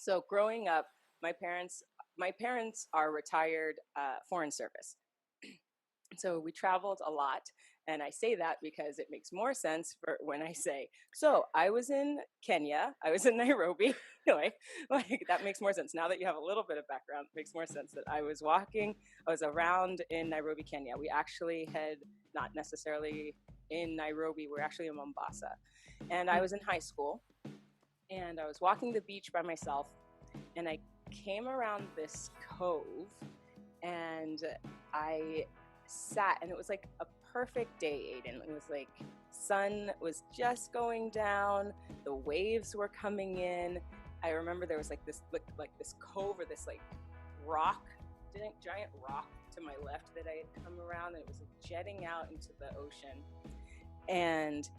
So growing up, my parents my parents are retired foreign service. So we traveled a lot. And I say that because it makes more sense for when I say, so I was in Kenya, I was in Nairobi. Anyway, like that makes more sense. Now that you have a little bit of background, it makes more sense that I was around in Nairobi, Kenya. We actually had not necessarily in Nairobi, we're actually in Mombasa. And I was in high school and I was walking the beach by myself and I came around this cove and I sat, and it was like a perfect day, Aiden. It was like sun was just going down, the waves were coming in. I remember there was like this cove or this like rock, giant rock to my left that I had come around, and it was like jetting out into the ocean. And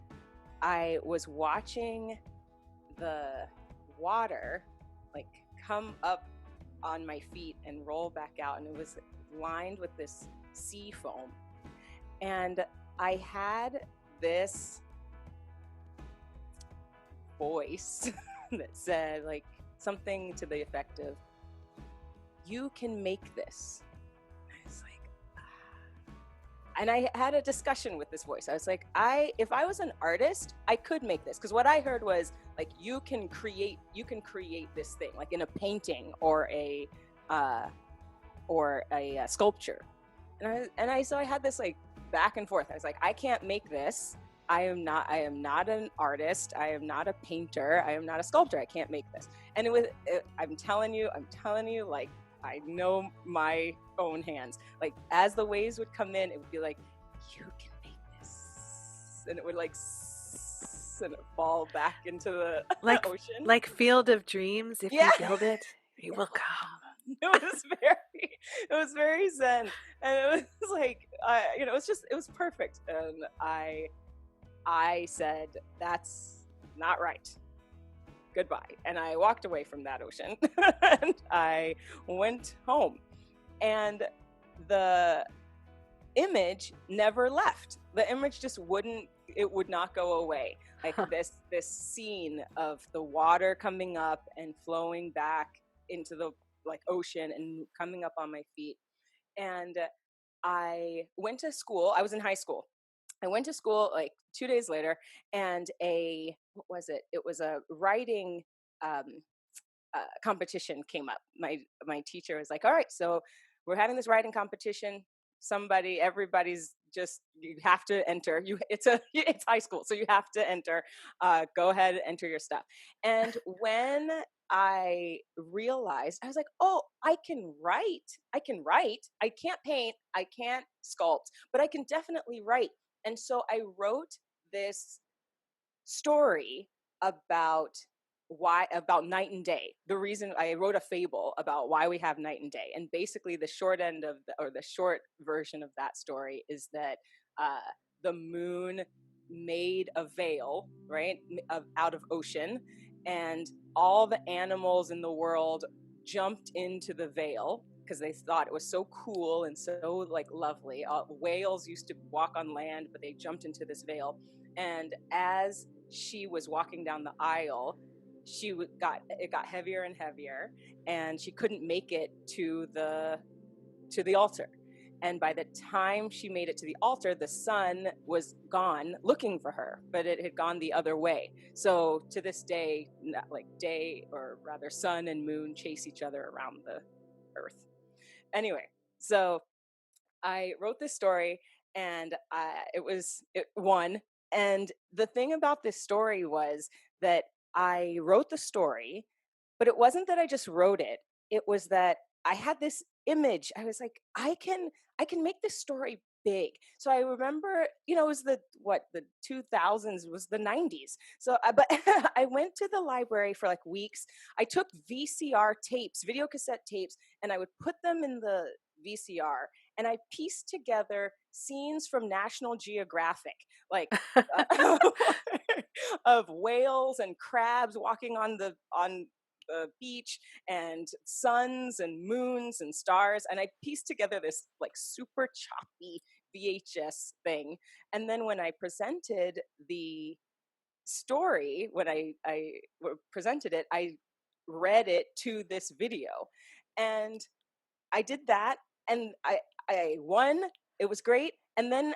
I was watching the water like come up on my feet and roll back out, and it was lined with this sea foam. And I had this voice that said like something to the effect of, you can make this. I was like, and I had a discussion with this voice. I was like, if I was an artist, I could make this. Because what I heard was like, you can create this thing, like in a painting or a sculpture. So I had this like back and forth. I was like, I can't make this. I am not an artist. I am not a painter. I am not a sculptor. I can't make this. And I'm telling you, like, I know my own hands. Like as the waves would come in, it would be like, you can make this. And it would like, and it fall back into the ocean. Like Field of Dreams, if you build it, it will come. It was very zen, and it was like it was perfect. And I said, that's not right, goodbye. And I walked away from that ocean and I went home, and the image never left. The image just would not go away. Like this scene of the water coming up and flowing back into the like ocean and coming up on my feet. And I went to school. I was in high school. I went to school like 2 days later, and what was it? It was a writing competition came up. My teacher was like, all right, so we're having this writing competition. Everybody's just, you have to enter. It's high school, so you have to enter. Go ahead and enter your stuff. And when I realized, I was like, oh, I can write. I can't paint. I can't sculpt, but I can definitely write. And so I wrote this story about night and day. The reason I wrote a fable about why we have night and day. And basically the short version of that story is that the moon made a veil, right, out of ocean, and all the animals in the world jumped into the veil because they thought it was so cool and so like lovely. Whales used to walk on land, but they jumped into this veil. And as she was walking down the aisle, it got heavier and heavier, and she couldn't make it to the altar. And by the time she made it to the altar, the sun was gone looking for her, but it had gone the other way. So to this day, like day, or rather sun and moon chase each other around the earth. Anyway, so I wrote this story, and it won. And the thing about this story was that I wrote the story, but it wasn't that I just wrote it. It was that I had this image. I was like, I can make this story big. So I remember, it was the 2000s, was the 90s. So, but I went to the library for like weeks. I took VCR tapes, video cassette tapes, and I would put them in the VCR, and I pieced together scenes from National Geographic, like of whales and crabs walking on the beach, and suns and moons and stars. And I pieced together this like super choppy VHS thing. And then when I presented the story, when I presented it, I read it to this video. And I did that, and I won. It was great. And then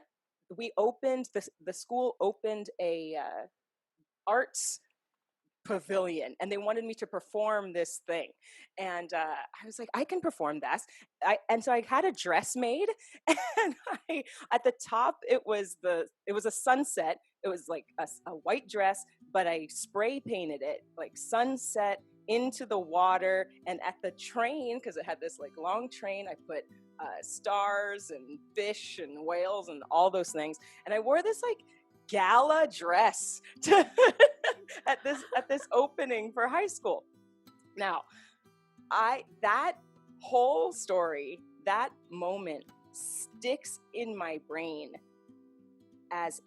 the school opened a arts pavilion, and they wanted me to perform this thing. And I was like, I can perform that. And so I had a dress made, and at the top it was a sunset. It was like a white dress, but I spray painted it like sunset into the water. And at the train, because it had this like long train, I put stars and fish and whales and all those things. And I wore this like gala dress to at this opening for high school. Now, that whole story, that moment sticks in my brain as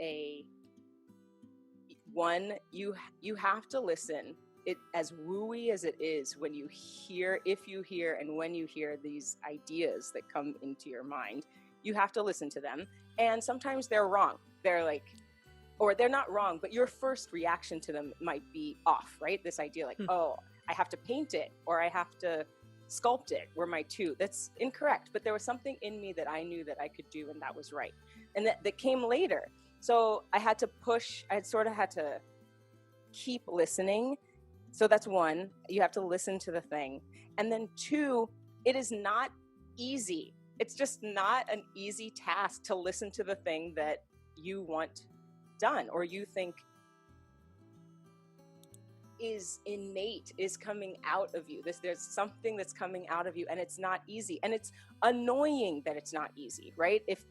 you have to listen. It, as wooey as it is, if you hear and when you hear these ideas that come into your mind, you have to listen to them. And sometimes they're wrong. They're like, or they're not wrong, but your first reaction to them might be off, right? This idea like, oh, I have to paint it or I have to sculpt it were my two. That's incorrect. But there was something in me that I knew that I could do, and that was right. And that came later. So I sort of had to keep listening. So that's one, you have to listen to the thing. And then two, it is not easy. It's just not an easy task to listen to the thing that you want done or you think is innate, is coming out of you. There's something that's coming out of you, and it's not easy. And it's annoying that it's not easy, right? If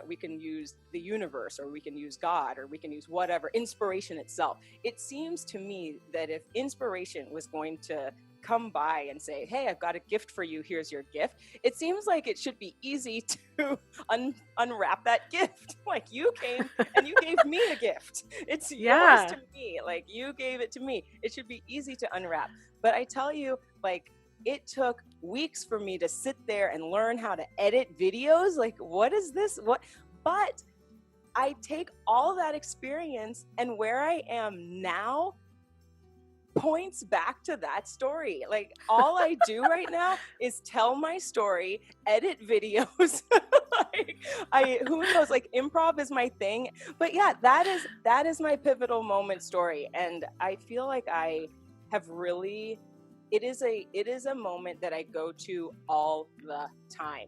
we can use the universe, or we can use God, or we can use whatever, inspiration itself. It seems to me that if inspiration was going to come by and say, hey, I've got a gift for you, here's your gift, it seems like it should be easy to unwrap that gift. Like, you came and you gave me a gift. It's yours to me. Like, you gave it to me. It should be easy to unwrap. But I tell you, like, it took weeks for me to sit there and learn how to edit videos. Like, what is this? But I take all that experience, and where I am now points back to that story. Like, all I do right now is tell my story, edit videos. Who knows, like, improv is my thing. But yeah, that is my pivotal moment story. And I feel like I have really, it is a moment that I go to all the time.